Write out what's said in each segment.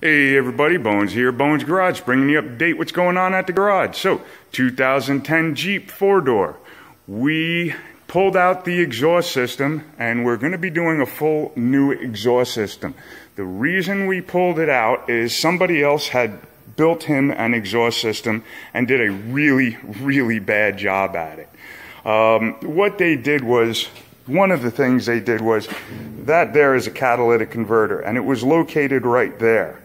Hey everybody, Bonez here, Bonez Garage, bringing you up to date what's going on at the garage. So, 2010 Jeep 4-door. We pulled out the exhaust system and we're going to be doing a full new exhaust system. The reason we pulled it out is somebody else had built him an exhaust system and did a really bad job at it. What they did was, one of the things they did was, that there is a catalytic converter and it was located right there.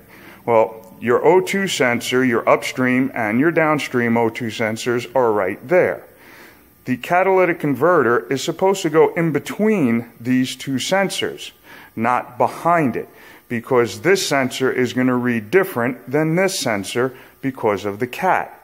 Well, your O2 sensor, your upstream and your downstream O2 sensors are right there. The catalytic converter is supposed to go in between these two sensors, not behind it, because this sensor is going to read different than this sensor because of the cat.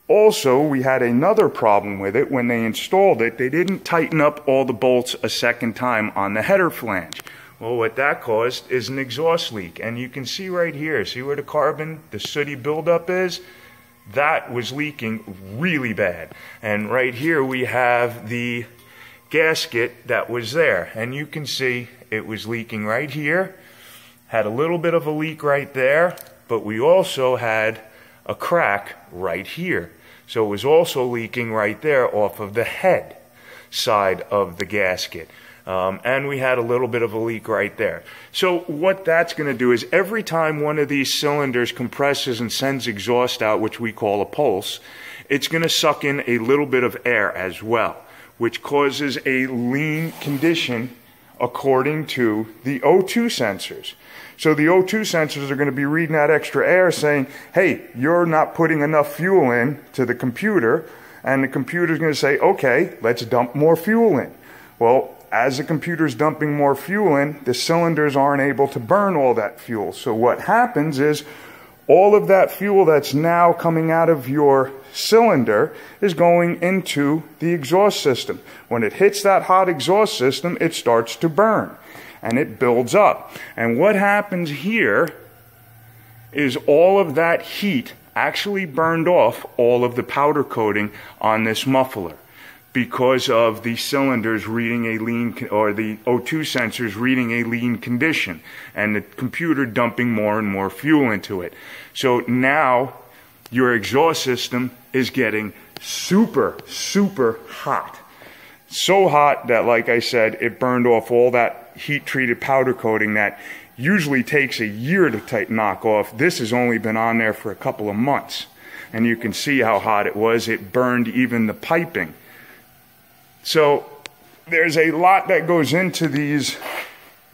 Also, we had another problem with it. When they installed it, they didn't tighten up all the bolts a second time on the header flange. Well, what that caused is an exhaust leak. And you can see right here, see where the carbon, the sooty buildup is? That was leaking really bad. And right here we have the gasket that was there. And you can see it was leaking right here. Had a little bit of a leak right there, but we also had a crack right here. So it was also leaking right there off of the head side of the gasket. And we had a little bit of a leak right there. So what that's going to do is every time one of these cylinders compresses and sends exhaust out, which we call a pulse, it's going to suck in a little bit of air as well, which causes a lean condition according to the O2 sensors. So the O2 sensors are going to be reading that extra air saying, hey, you're not putting enough fuel in to the computer, and the computer's going to say, okay, let's dump more fuel in. Well, as the computer's dumping more fuel in, the cylinders aren't able to burn all that fuel. So what happens is all of that fuel that's now coming out of your cylinder is going into the exhaust system. When it hits that hot exhaust system, it starts to burn and it builds up. And what happens here is all of that heat actually burned off all of the powder coating on this muffler, because of the cylinders reading a lean, or the O2 sensors reading a lean condition, and the computer dumping more and more fuel into it. So now your exhaust system is getting super hot. So hot that, like I said, it burned off all that heat-treated powder coating that usually takes a year to knock off. This has only been on there for a couple of months. And you can see how hot it was. It burned even the piping. So there's a lot that goes into these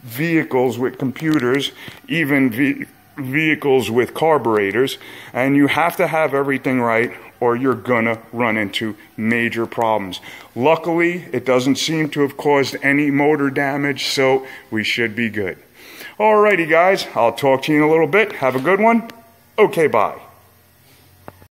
vehicles with computers, even vehicles with carburetors, and you have to have everything right or you're gonna run into major problems. Luckily, it doesn't seem to have caused any motor damage, so we should be good. Alrighty guys, I'll talk to you in a little bit. Have a good one. Okay, bye.